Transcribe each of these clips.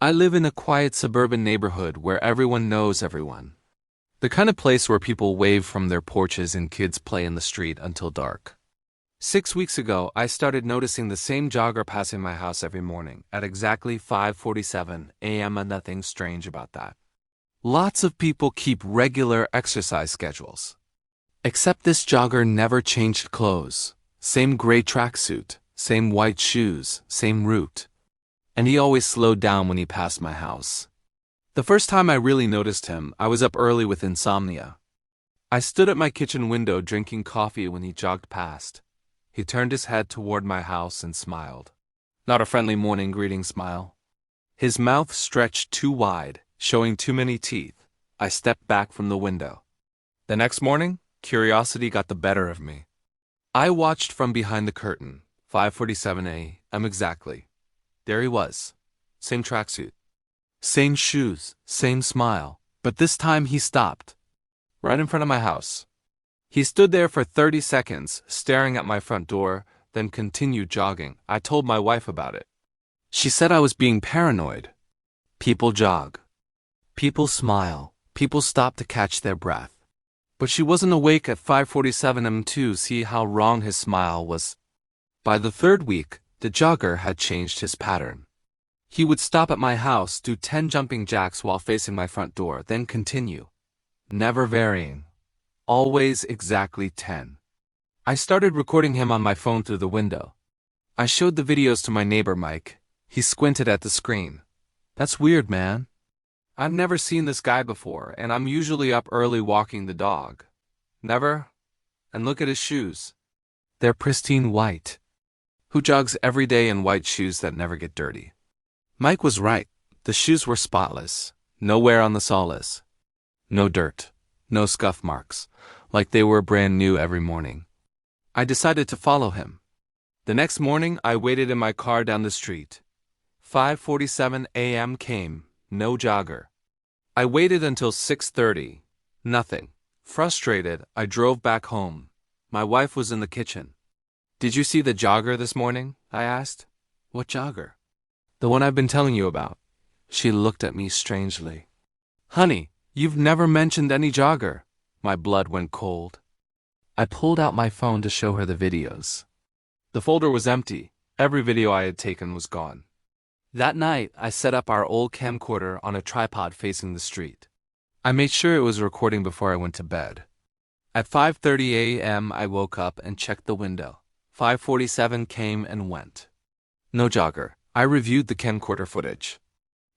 I live in a quiet suburban neighborhood where everyone knows everyone. The kind of place where people wave from their porches and kids play in the street until dark. 6 weeks ago, I started noticing the same jogger passing my house every morning at exactly 5:47 a.m. and nothing strange about that. Lots of people keep regular exercise schedules. Except this jogger never changed clothes. Same gray tracksuit, same white shoes, same route. And he always slowed down when he passed my house. The first time I really noticed him, I was up early with insomnia. I stood at my kitchen window drinking coffee when he jogged past. He turned his head toward my house and smiled. Not a friendly morning greeting smile. His mouth stretched too wide, showing too many teeth. I stepped back from the window. The next morning, curiosity got the better of me. I watched from behind the curtain, 5:47 a.m. exactly. There he was. Same tracksuit. Same shoes, same smile. But this time he stopped. Right in front of my house. He stood there for 30 seconds, staring at my front door, then continued jogging. I told my wife about it. She said I was being paranoid. People jog. People smile. People stop to catch their breath. But she wasn't awake at 5:47 am to see how wrong his smile was. By the third week, the jogger had changed his pattern. He would stop at my house, do 10 jumping jacks while facing my front door, then continue. Never varying. Always exactly 10. I started recording him on my phone through the window. I showed the videos to my neighbor Mike. He squinted at the screen. That's weird, man. I've never seen this guy before, and I'm usually up early walking the dog. Never? And look at his shoes. They're pristine white. Who jogs every day in white shoes that never get dirty? Mike was right. The shoes were spotless. No wear on the soles. No dirt. No scuff marks. Like they were brand new every morning. I decided to follow him. The next morning, I waited in my car down the street. 5:47 a.m. came. No jogger. I waited until 6:30. Nothing. Frustrated, I drove back home. My wife was in the kitchen. Did you see the jogger this morning? I asked. What jogger? The one I've been telling you about. She looked at me strangely. Honey, you've never mentioned any jogger. My blood went cold. I pulled out my phone to show her the videos. The folder was empty. Every video I had taken was gone. That night, I set up our old camcorder on a tripod facing the street. I made sure it was recording before I went to bed. At 5:30 a.m., I woke up and checked the window. 5:47 came and went. No jogger. I reviewed the camcorder footage.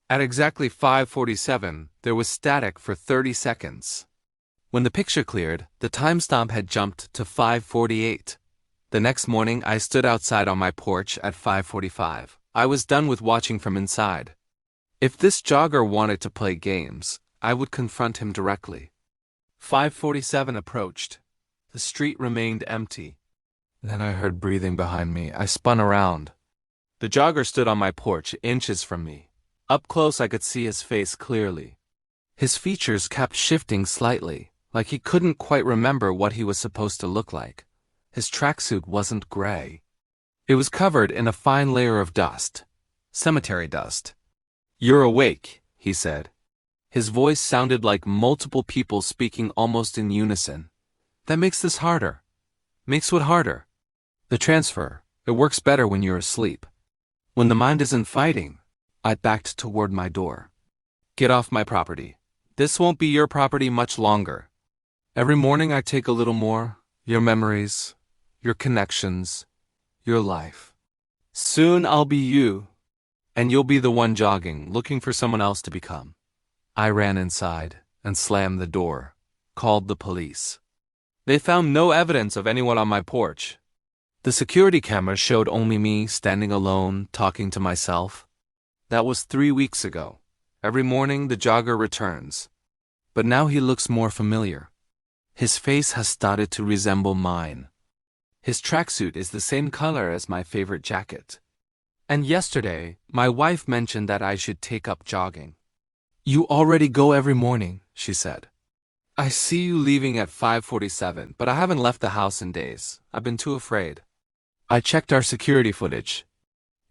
At exactly 5:47, there was static for 30 seconds. When the picture cleared, the timestamp had jumped to 5:48. The next morning, I stood outside on my porch at 5:45. I was done with watching from inside. If this jogger wanted to play games, I would confront him directly. 5:47 approached. The street remained empty. Then I heard breathing behind me. I spun around. The jogger stood on my porch, inches from me. Up close, I could see his face clearly. His features kept shifting slightly, like he couldn't quite remember what he was supposed to look like. His tracksuit wasn't gray. It was covered in a fine layer of dust. Cemetery dust. You're awake, he said. His voice sounded like multiple people speaking almost in unison. That makes this harder. Makes what harder? The transfer. It works better when you're asleep. When the mind isn't fighting. I backed toward my door. Get off my property. This won't be your property much longer. Every morning I take a little more. Your memories. Your connections. Your life. Soon I'll be you. And you'll be the one jogging, looking for someone else to become. I ran inside and slammed the door. Called the police. They found no evidence of anyone on my porch. The security camera showed only me standing alone, talking to myself. That was 3 weeks ago. Every morning the jogger returns. But now he looks more familiar. His face has started to resemble mine. His tracksuit is the same color as my favorite jacket. And yesterday, my wife mentioned that I should take up jogging. You already go every morning, she said. I see you leaving at 5:47, but I haven't left the house in days. I've been too afraid. I checked our security footage.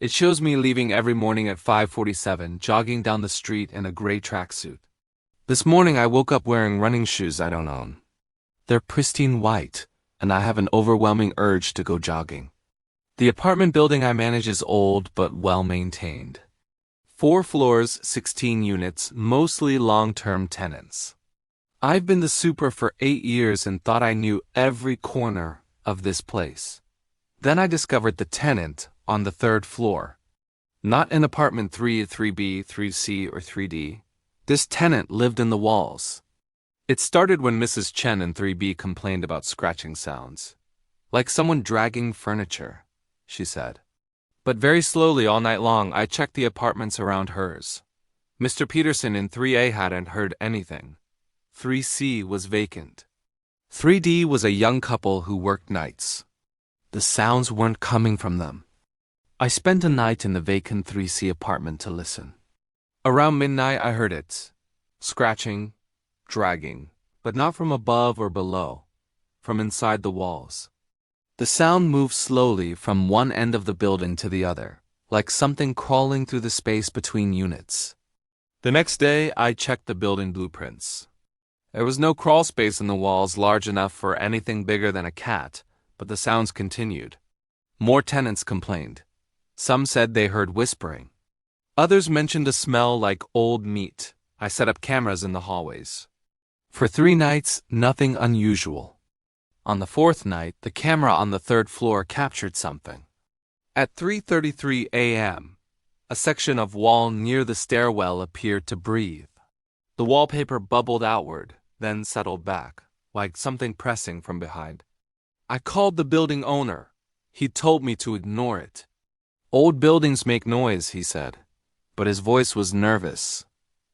It shows me leaving every morning at 5:47, jogging down the street in a gray tracksuit. This morning I woke up wearing running shoes I don't own. They're pristine white, and I have an overwhelming urge to go jogging. The apartment building I manage is old but well-maintained. 4 floors, 16 units, mostly long-term tenants. I've been the super for 8 years and thought I knew every corner of this place. Then I discovered the tenant on the 3rd floor. Not in apartment 3, 3B, 3C, or 3D. This tenant lived in the walls. It started when Mrs. Chen in 3B complained about scratching sounds. Like someone dragging furniture, she said. But very slowly all night long I checked the apartments around hers. Mr. Peterson in 3A hadn't heard anything. 3C was vacant. 3D was a young couple who worked nights. The sounds weren't coming from them. I spent a night in the vacant 3C apartment to listen. Around midnight I heard it. Scratching, dragging, but not from above or below, from inside the walls. The sound moved slowly from one end of the building to the other, like something crawling through the space between units. The next day I checked the building blueprints. There was no crawl space in the walls large enough for anything bigger than a cat, but the sounds continued. More tenants complained. Some said they heard whispering. Others mentioned a smell like old meat. I set up cameras in the hallways. For 3 nights, nothing unusual. On the 4th night, the camera on the 3rd floor captured something. At 3:33 a.m., a section of wall near the stairwell appeared to breathe. The wallpaper bubbled outward, then settled back, like something pressing from behind. I called the building owner. He told me to ignore it. Old buildings make noise, he said, but his voice was nervous.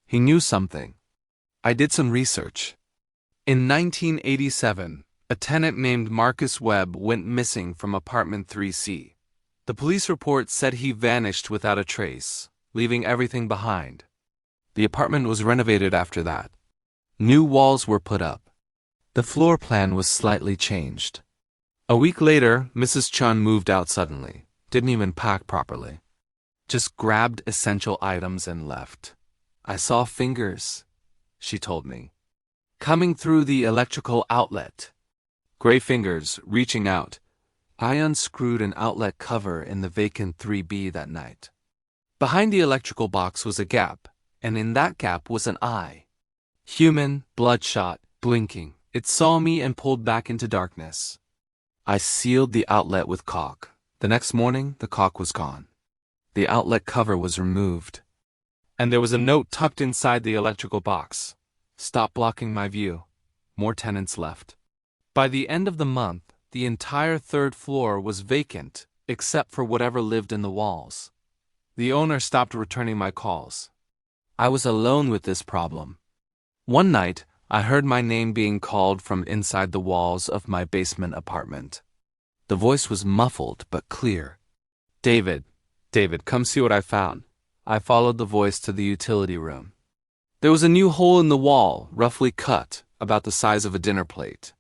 He knew something. I did some research. In 1987, a tenant named Marcus Webb went missing from apartment 3C. The police report said he vanished without a trace, leaving everything behind. The apartment was renovated after that. New walls were put up. The floor plan was slightly changed. A week later, Mrs. Chun moved out suddenly. Didn't even pack properly. Just grabbed essential items and left. I saw fingers, she told me, coming through the electrical outlet. Gray fingers reaching out. I unscrewed an outlet cover in the vacant 3B that night. Behind the electrical box was a gap, and in that gap was an eye. Human, bloodshot, blinking. It saw me and pulled back into darkness. I sealed the outlet with caulk. The next morning, the caulk was gone. The outlet cover was removed. And there was a note tucked inside the electrical box. Stop blocking my view. More tenants left. By the end of the month, the entire 3rd floor was vacant, except for whatever lived in the walls. The owner stopped returning my calls. I was alone with this problem. One night, I heard my name being called from inside the walls of my basement apartment. The voice was muffled but clear. David, come see what I found. I followed the voice to the utility room. There was a new hole in the wall, roughly cut, about the size of a dinner plate.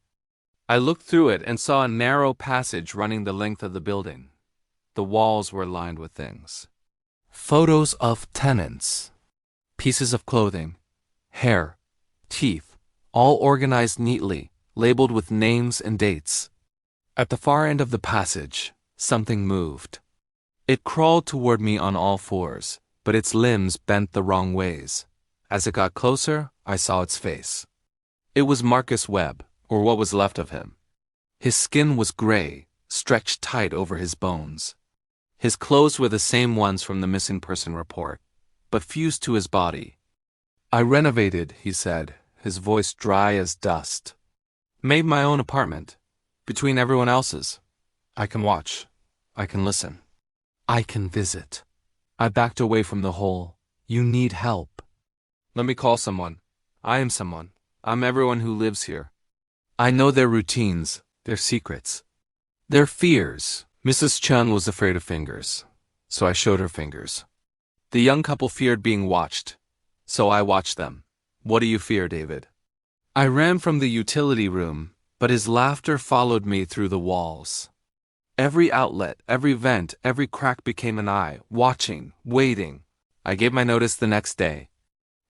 I looked through it and saw a narrow passage running the length of the building. The walls were lined with things. Photos of tenants. Pieces of clothing, hair, teeth, all organized neatly, labeled with names and dates. At the far end of the passage, something moved. It crawled toward me on all fours, but its limbs bent the wrong ways. As it got closer, I saw its face. It was Marcus Webb, or what was left of him. His skin was gray, stretched tight over his bones. His clothes were the same ones from the missing person report, but fused to his body. I renovated, he said, his voice dry as dust. Made my own apartment. Between everyone else's. I can watch. I can listen. I can visit. I backed away from the hole. You need help. Let me call someone. I am someone. I'm everyone who lives here. I know their routines, their secrets, their fears. Mrs. Chun was afraid of fingers, so I showed her fingers. The young couple feared being watched, so I watched them. What do you fear, David? I ran from the utility room, but his laughter followed me through the walls. Every outlet, every vent, every crack became an eye, watching, waiting. I gave my notice the next day.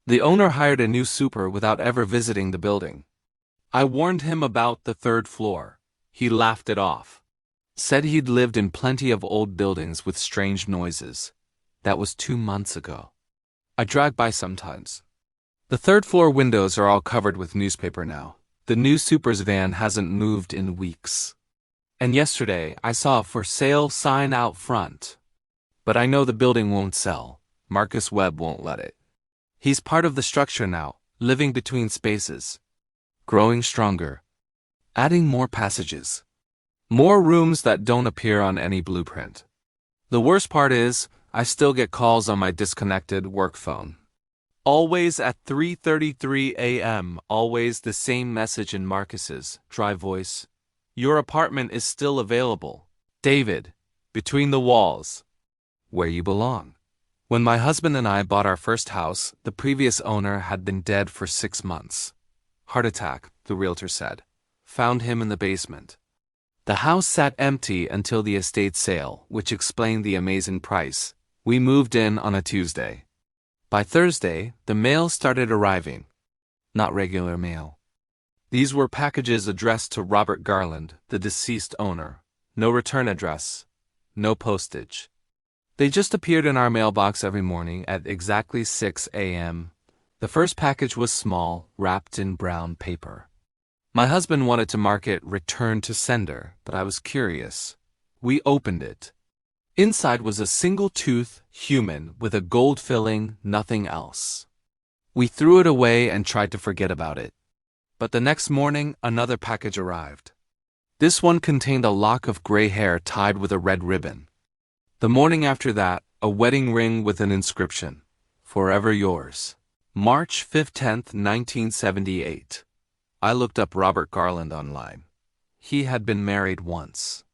The owner hired a new super without ever visiting the building. I warned him about the third floor. He laughed it off. Said he'd lived in plenty of old buildings with strange noises. That was 2 months ago. I drive by sometimes. The third floor windows are all covered with newspaper now. The new super's van hasn't moved in weeks. And yesterday I saw a for sale sign out front. But I know the building won't sell. Marcus Webb won't let it. He's part of the structure now, living between spaces. Growing stronger. Adding more passages. More rooms that don't appear on any blueprint. The worst part is, I still get calls on my disconnected work phone. Always at 3:33 a.m., always the same message in Marcus's dry voice. Your apartment is still available. David, between the walls. Where you belong. When my husband and I bought our first house, the previous owner had been dead for 6 months. Heart attack, the realtor said. Found him in the basement. The house sat empty until the estate sale, which explained the amazing price. We moved in on a Tuesday. By Thursday, the mail started arriving. Not regular mail. These were packages addressed to Robert Garland, the deceased owner. No return address. No postage. They just appeared in our mailbox every morning at exactly 6 a.m. The first package was small, wrapped in brown paper. My husband wanted to mark it "Return to Sender," but I was curious. We opened it. Inside was a single-tooth human with a gold filling, nothing else. We threw it away and tried to forget about it. But the next morning, another package arrived. This one contained a lock of gray hair tied with a red ribbon. The morning after that, a wedding ring with an inscription, "Forever yours." March 15, 1978. I looked up Robert Garland online. He had been married once.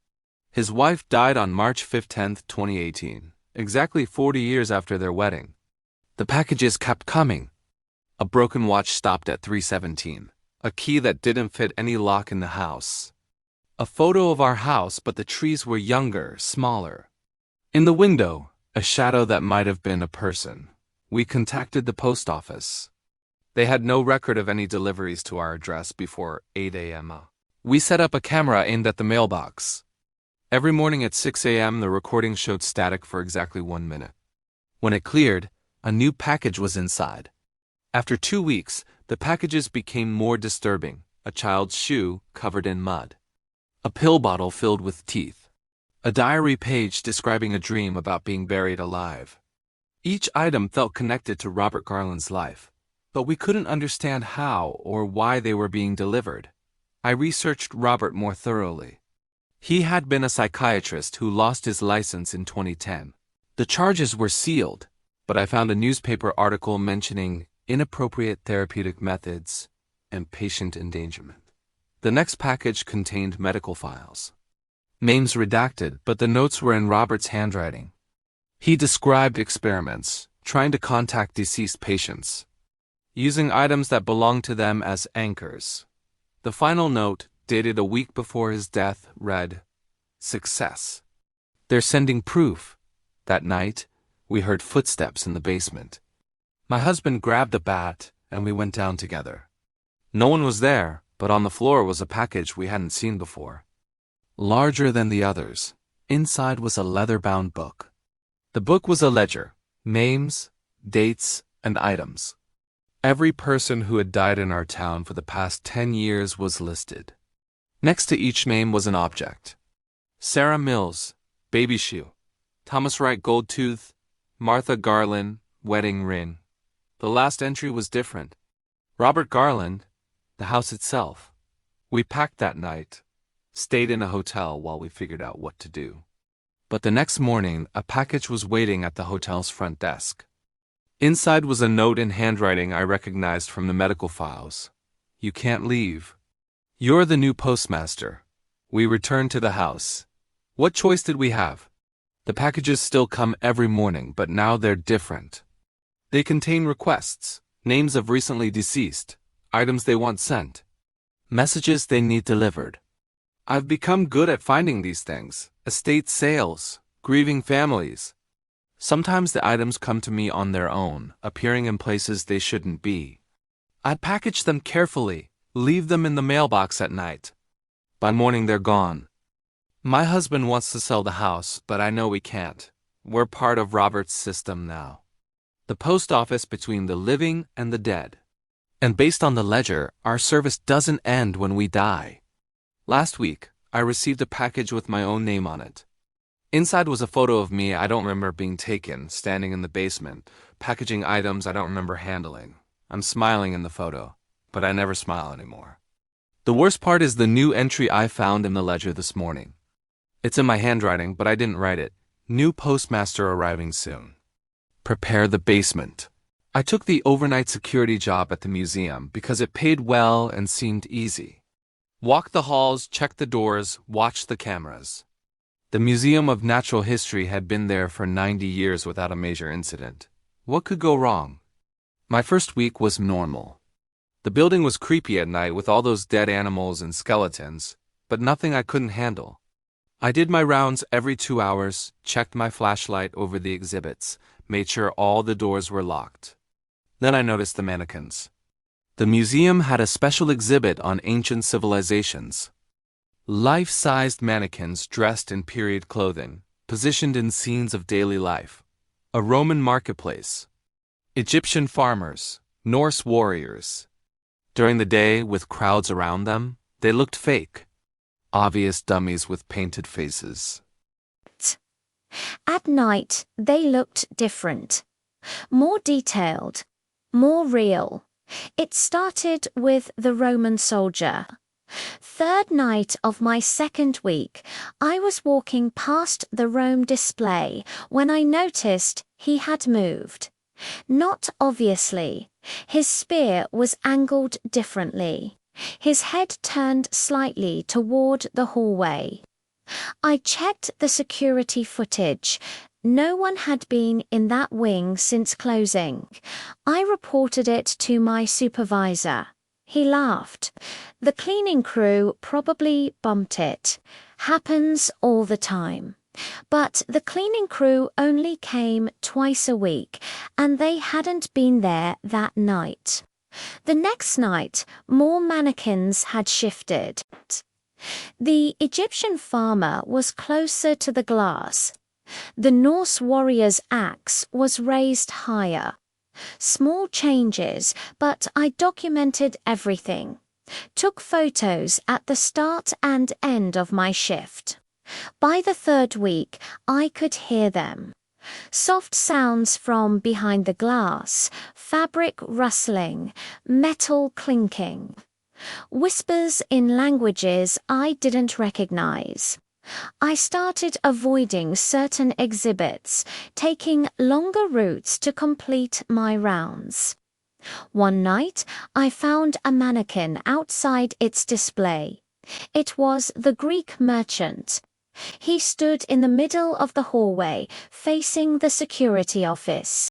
His wife died on March 15, 2018, exactly 40 years after their wedding. The packages kept coming. A broken watch stopped at 3:17. A key that didn't fit any lock in the house. A photo of our house, but the trees were younger, smaller. In the window, a shadow that might have been a person. We contacted the post office. They had no record of any deliveries to our address before 8 a.m. We set up a camera aimed at the mailbox. Every morning at 6 a.m. the recording showed static for exactly 1 minute. When it cleared, a new package was inside. After 2 weeks, the packages became more disturbing. A child's shoe covered in mud. A pill bottle filled with teeth. A diary page describing a dream about being buried alive. Each item felt connected to Robert Garland's life, but we couldn't understand how or why they were being delivered. I researched Robert more thoroughly. He had been a psychiatrist who lost his license in 2010. The charges were sealed, but I found a newspaper article mentioning inappropriate therapeutic methods and patient endangerment. The next package contained medical files. Names redacted, but the notes were in Robert's handwriting. He described experiments, trying to contact deceased patients, using items that belonged to them as anchors. The final note, dated a week before his death, read, "Success. They're sending proof." That night, we heard footsteps in the basement. My husband grabbed a bat, and we went down together. No one was there, but on the floor was a package we hadn't seen before. Larger than the others, inside was a leather-bound book. The book was a ledger, names, dates, and items. Every person who had died in our town for the past 10 years was listed. Next to each name was an object. Sarah Mills, baby shoe. Thomas Wright, gold tooth. Martha Garland, wedding ring. The last entry was different. Robert Garland, the house itself. We packed that night, stayed in a hotel while we figured out what to do. But the next morning, a package was waiting at the hotel's front desk. Inside was a note in handwriting I recognized from the medical files. "You can't leave. You're the new postmaster." We returned to the house. What choice did we have? The packages still come every morning, but now they're different. They contain requests, names of recently deceased, items they want sent, messages they need delivered. I've become good at finding these things, estate sales, grieving families. Sometimes the items come to me on their own, appearing in places they shouldn't be. I'd package them carefully, leave them in the mailbox at night. By morning they're gone. My husband wants to sell the house, but I know we can't. We're part of Robert's system now. The post office between the living and the dead. And based on the ledger, our service doesn't end when we die. Last week, I received a package with my own name on it. Inside was a photo of me I don't remember being taken, standing in the basement, packaging items I don't remember handling. I'm smiling in the photo, but I never smile anymore. The worst part is the new entry I found in the ledger this morning. It's in my handwriting, but I didn't write it. New postmaster arriving soon. Prepare the basement. I took the overnight security job at the museum because it paid well and seemed easy. Walk the halls, check the doors, watch the cameras. The Museum of Natural History had been there for 90 years without a major incident. What could go wrong? My first week was normal. The building was creepy at night with all those dead animals and skeletons, but nothing I couldn't handle. I did my rounds every 2 hours, checked my flashlight over the exhibits, made sure all the doors were locked. Then I noticed the mannequins. The museum had a special exhibit on ancient civilizations. Life-sized mannequins dressed in period clothing, positioned in scenes of daily life. A Roman marketplace. Egyptian farmers, Norse warriors. During the day, with crowds around them, they looked fake. Obvious dummies with painted faces. At night, they looked different. More detailed. More real. It started with the Roman soldier. Third night of my second week, I was walking past the Rome display when I noticed he had moved. Not obviously. His spear was angled differently. His head turned slightly toward the hallway. I checked the security footage. No one had been in that wing since closing. I reported it to my supervisor. He laughed. The cleaning crew probably bumped it. Happens all the time. But the cleaning crew only came twice a week, and they hadn't been there that night. The next night, more mannequins had shifted. The Egyptian farmer was closer to the glass. The Norse warrior's axe was raised higher. Small changes, but I documented everything. Took photos at the start and end of my shift. By the third week, I could hear them. Soft sounds from behind the glass, fabric rustling, metal clinking. Whispers in languages I didn't recognize. I started avoiding certain exhibits, taking longer routes to complete my rounds. One night, I found a mannequin outside its display. It was the Greek merchant. He stood in the middle of the hallway, facing the security office.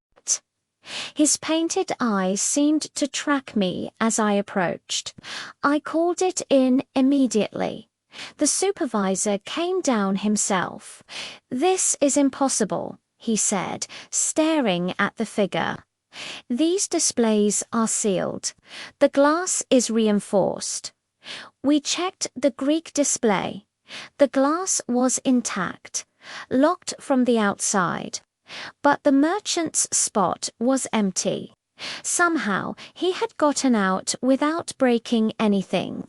His painted eyes seemed to track me as I approached. I called it in immediately. The supervisor came down himself. "This is impossible," he said, staring at the figure. "These displays are sealed. The glass is reinforced." We checked the Greek display. The glass was intact, locked from the outside. But the merchant's spot was empty. Somehow he had gotten out without breaking anything.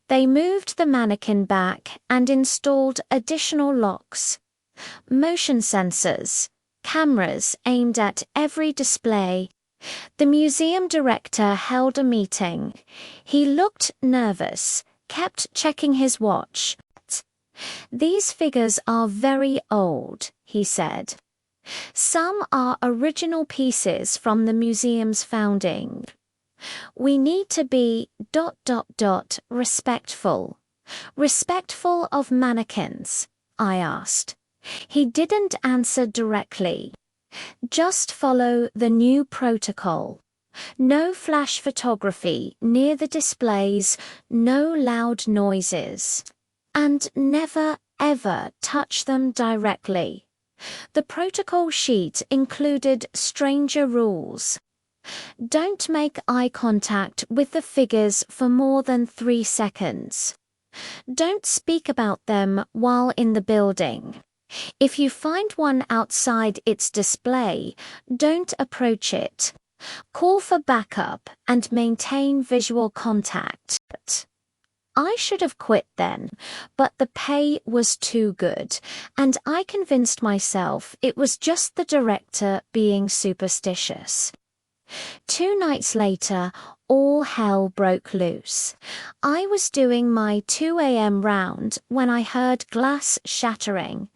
They moved the mannequin back and installed additional locks. Motion sensors, cameras aimed at every display. The museum director held a meeting. He looked nervous, kept checking his watch. "These figures are very old," he said. "Some are original pieces from the museum's founding. We need to be ... respectful. Respectful of mannequins?" I asked. He didn't answer directly. "Just follow the new protocol. No flash photography near the displays, no loud noises. And never, ever touch them directly. The protocol sheet included stranger rules. Don't make eye contact with the figures for more than 3 seconds. Don't speak about them while in the building. If you find one outside its display, don't approach it. Call for backup and maintain visual contact. I should have quit then, but the pay was too good, and I convinced myself it was just the director being superstitious. 2 nights later, all hell broke loose. I was doing my 2 a.m. round when I heard glass shattering.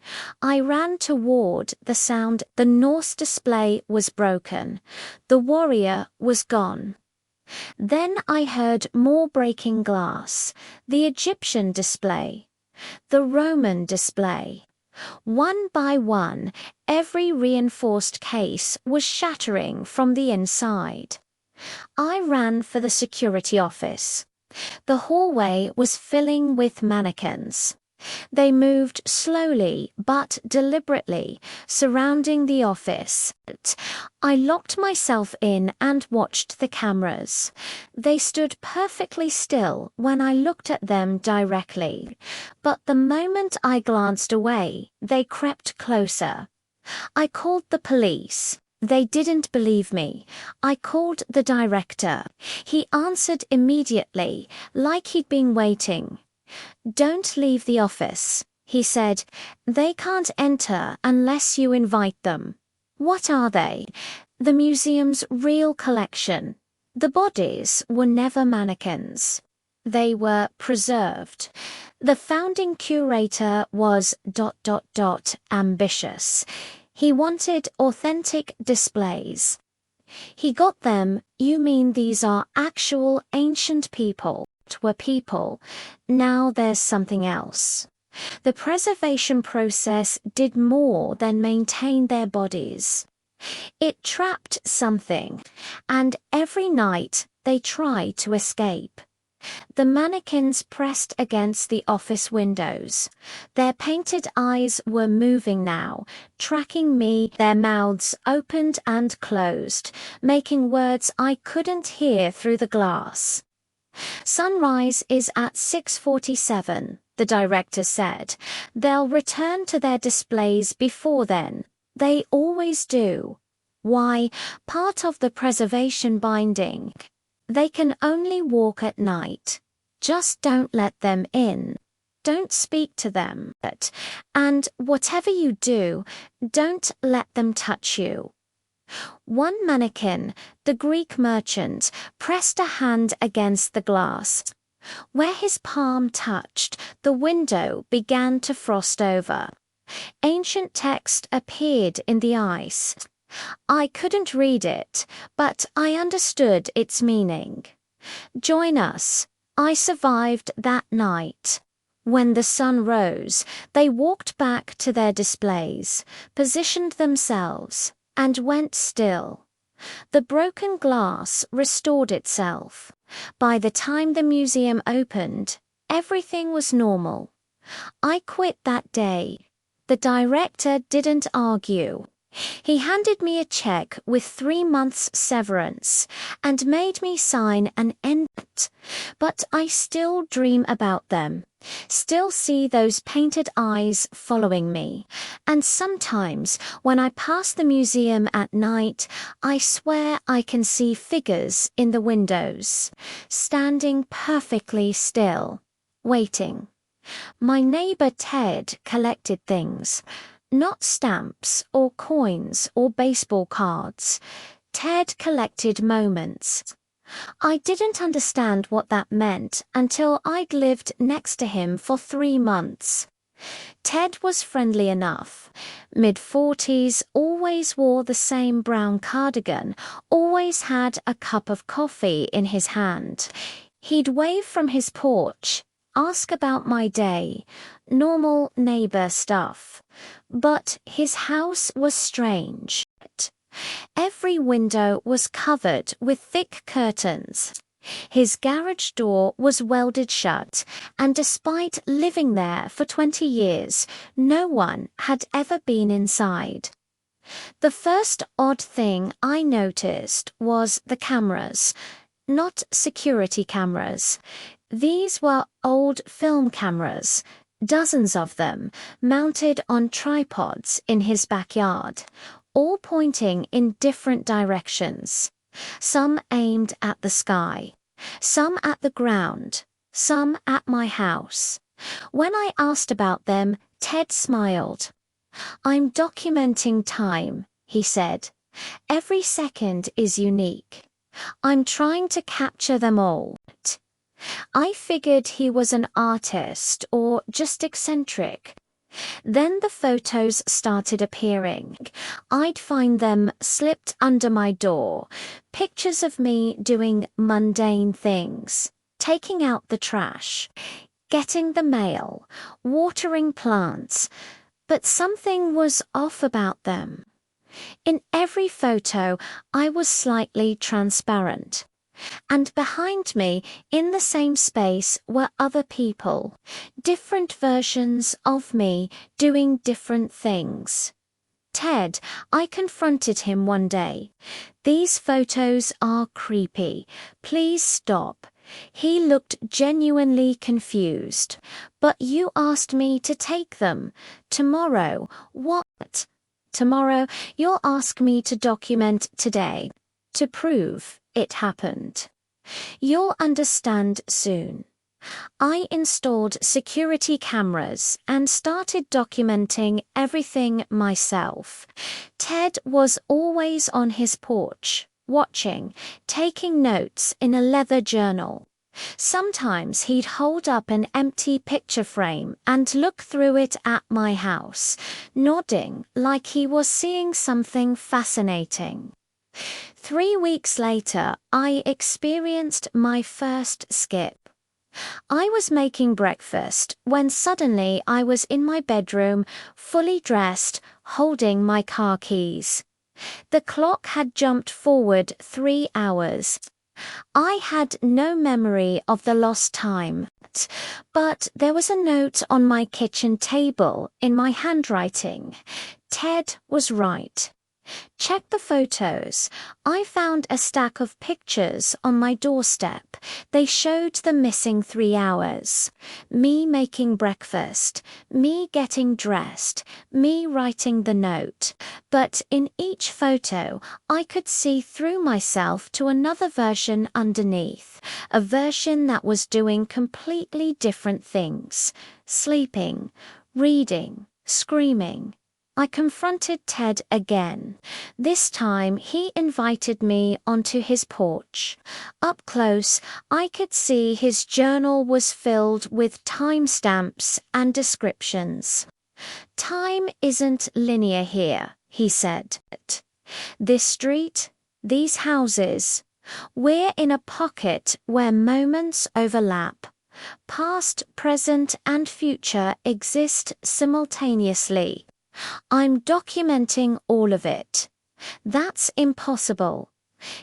I ran toward the sound. The Norse display was broken. The warrior was gone. Then I heard more breaking glass. The Egyptian display. The Roman display. One by one, every reinforced case was shattering from the inside. I ran for the security office. The hallway was filling with mannequins. They moved slowly but deliberately, surrounding the office. I locked myself in and watched the cameras. They stood perfectly still when I looked at them directly, but the moment I glanced away, they crept closer. I called the police. They didn't believe me. I called the director. He answered immediately, like he'd been waiting. "Don't leave the office," he said. "They can't enter unless you invite them." "What are they?" "The museum's real collection." The bodies were never mannequins. They were preserved. The founding curator was ... ambitious. He wanted authentic displays. He got them. "You mean these are actual ancient people?" Were people. Now there's something else. The preservation process did more than maintain their bodies. It trapped something, and every night they tried to escape. The mannequins pressed against the office windows. Their painted eyes were moving now, tracking me. Their mouths opened and closed, making words I couldn't hear through the glass. "Sunrise is at 6:47, the director said. "They'll return to their displays before then. They always do." "Why?" "Part of the preservation binding. They can only walk at night. Just don't let them in. Don't speak to them. And whatever you do, don't let them touch you." One mannequin, the Greek merchant, pressed a hand against the glass. Where his palm touched, the window began to frost over. Ancient text appeared in the ice. I couldn't read it, but I understood its meaning. "Join us. I survived that night." When the sun rose, they walked back to their displays, positioned themselves, and went still. The broken glass restored itself. By the time the museum opened, everything was normal. I quit that day. The director didn't argue. He handed me a check with 3 months' severance and made me sign an end. But I still dream about them, still see those painted eyes following me, and sometimes when I pass the museum at night, I swear I can see figures in the windows, standing perfectly still, waiting. My neighbor Ted collected things. Not stamps or coins or baseball cards. Ted collected moments. I didn't understand what that meant until I'd lived next to him for 3 months. Ted was friendly enough. Mid-40s, always wore the same brown cardigan, always had a cup of coffee in his hand. He'd wave from his porch, ask about my day, normal neighbor stuff. But his house was strange. Every window was covered with thick curtains. His garage door was welded shut, and despite living there for 20 years, no one had ever been inside. The first odd thing I noticed was the cameras, not security cameras. These were old film cameras, dozens of them, mounted on tripods in his backyard, all pointing in different directions. Some aimed at the sky, some at the ground, some at my house. When I asked about them, Ted smiled. "I'm documenting time," he said. "Every second is unique. I'm trying to capture them all." I figured he was an artist or just eccentric. Then the photos started appearing. I'd find them slipped under my door, pictures of me doing mundane things, taking out the trash, getting the mail, watering plants, but something was off about them. In every photo, I was slightly transparent. And behind me, in the same space, were other people, different versions of me doing different things. "Ted," I confronted him one day, "these photos are creepy. Please stop." He looked genuinely confused. "But you asked me to take them. Tomorrow." "What?" "Tomorrow, you'll ask me to document today, to prove it happened. You'll understand soon." I installed security cameras and started documenting everything myself. Ted was always on his porch, watching, taking notes in a leather journal. Sometimes he'd hold up an empty picture frame and look through it at my house, nodding like he was seeing something fascinating. 3 weeks later, I experienced my first skip. I was making breakfast when suddenly I was in my bedroom, fully dressed, holding my car keys. The clock had jumped forward 3 hours. I had no memory of the lost time, but there was a note on my kitchen table in my handwriting. Ted was right. Check the photos. I found a stack of pictures on my doorstep. They showed the missing 3 hours. Me making breakfast, me getting dressed, me writing the note. But in each photo, I could see through myself to another version underneath, a version that was doing completely different things, sleeping, reading, screaming. I confronted Ted again. This time he invited me onto his porch. Up close, I could see his journal was filled with timestamps and descriptions. "Time isn't linear here," he said. "This street, these houses, we're in a pocket where moments overlap. Past, present, and future exist simultaneously. I'm documenting all of it. That's impossible."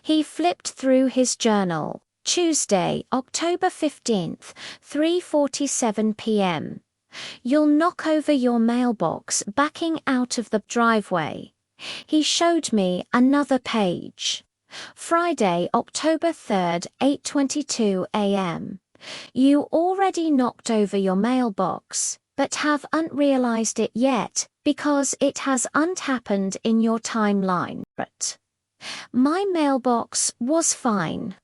He flipped through his journal. Tuesday, October 15th, 3:47 p.m. "You'll knock over your mailbox backing out of the driveway." He showed me another page. Friday, October 3rd, 8:22 a.m. "You already knocked over your mailbox, but haven't realized it yet because it hasn't happened in your timeline." My mailbox was fine,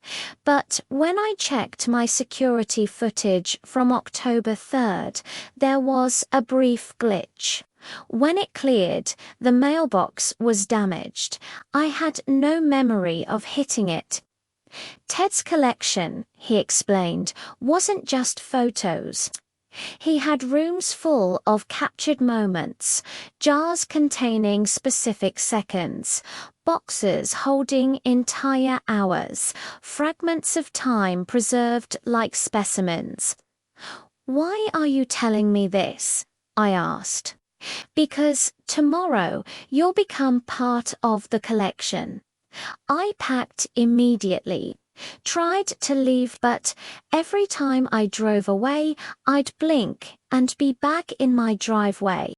but when I checked my security footage from October 3rd, there was a brief glitch. When it cleared, the mailbox was damaged. I had no memory of hitting it. Ted's collection, he explained, wasn't just photos. He had rooms full of captured moments, jars containing specific seconds, boxes holding entire hours, fragments of time preserved like specimens. "Why are you telling me this?" I asked. "Because tomorrow you'll become part of the collection." I packed immediately. Tried to leave, but every time I drove away, I'd blink and be back in my driveway.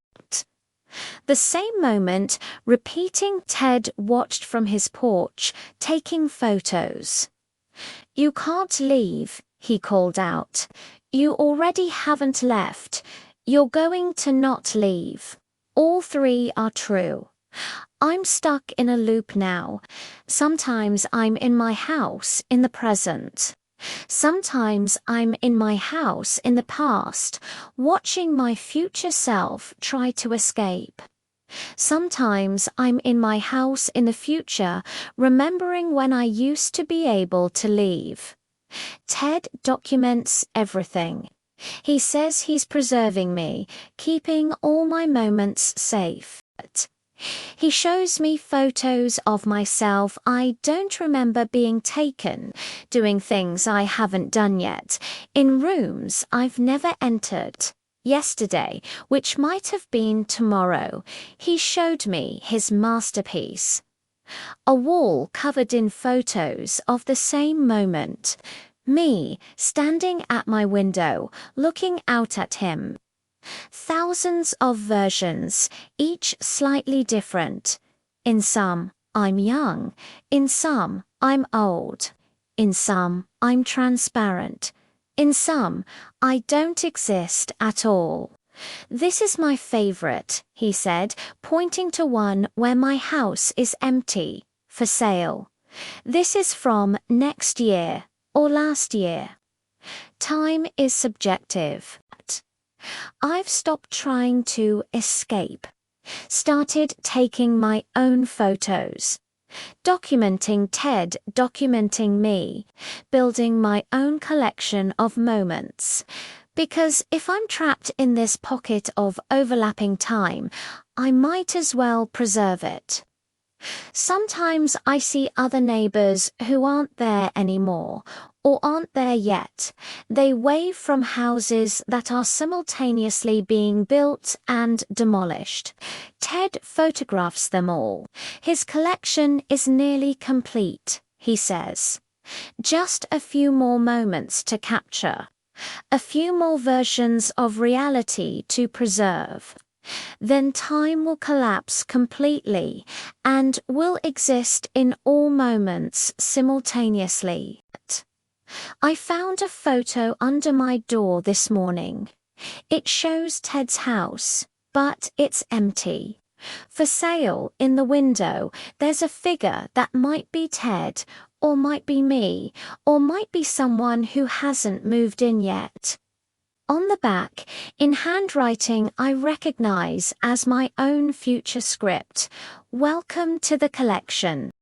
The same moment, repeating. Ted watched from his porch, taking photos. You can't leave, he called out. You already haven't left. You're going to not leave. All three are true. I'm stuck in a loop now. Sometimes I'm in my house in the present. Sometimes I'm in my house in the past, watching my future self try to escape. Sometimes I'm in my house in the future, remembering when I used to be able to leave. Ted documents everything. He says he's preserving me, keeping all my moments safe. He shows me photos of myself I don't remember being taken, doing things I haven't done yet, in rooms I've never entered. Yesterday, which might have been tomorrow, he showed me his masterpiece. A wall covered in photos of the same moment. Me, standing at my window, looking out at him. Thousands of versions, each slightly different. In some, I'm young. In some, I'm old. In some, I'm transparent. In some, I don't exist at all. This is my favorite, he said, pointing to one where my house is empty, for sale. This is from next year or last year. Time is subjective. I've stopped trying to escape. Started taking my own photos. Documenting Ted, documenting me. Building my own collection of moments. Because if I'm trapped in this pocket of overlapping time, I might as well preserve it. Sometimes I see other neighbors who aren't there anymore, or aren't there yet. They wave from houses that are simultaneously being built and demolished. Ted photographs them all. His collection is nearly complete, he says. Just a few more moments to capture. A few more versions of reality to preserve. Then time will collapse completely and will exist in all moments simultaneously. I found a photo under my door this morning. It shows Ted's house, but it's empty. For sale in the window, there's a figure that might be Ted, or might be me, or might be someone who hasn't moved in yet. On the back, in handwriting I recognize as my own future script, "Welcome to the collection."